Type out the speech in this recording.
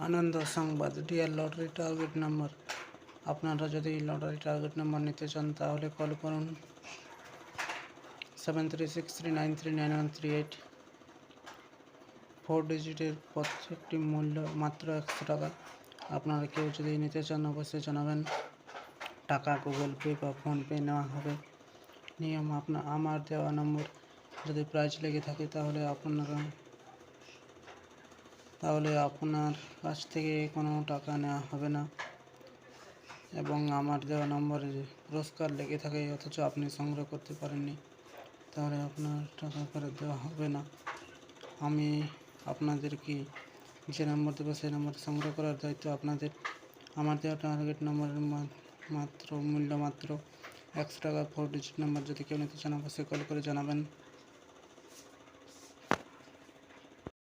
আনন্দ সংবাদ, dear lottery target number. আপনারা যদি লটারি টার্গেট নাম্বার নিতে চান তাহলে কল করুন 7363939138। 4 ডিজিটের প্রত্যেকটি মূল্য মাত্র 100 টাকা। আপনারা কেউ যদি নিতে চান অবশ্যই জানাবেন। টাকা গুগল পে বা ফোনপে নেওয়া হবে। নিয়ম: আমার দেওয়া নম্বর যদি প্রাইজ লেগে থাকে তাহলে আপনার কাছ থেকে কোনো টাকা নেওয়া হবে না, এবং আমার দেওয়া নম্বরে পুরস্কার লেগে থাকে অথচ আপনি সংগ্রহ করতে পারেননি তাহলে আপনার টাকা ফেরত দেওয়া হবে না। আমি আপনাদেরকে যে নম্বর দেবো সেই নম্বর সংগ্রহ করার দায়িত্ব আপনাদের। আমার দেওয়া টার্গেট নম্বরের মূল্য মাত্র 100 টাকা। 4 ডিজিট নাম্বার যদি কেউ নিতে চান অবশ্যই কল করে জানাবেন।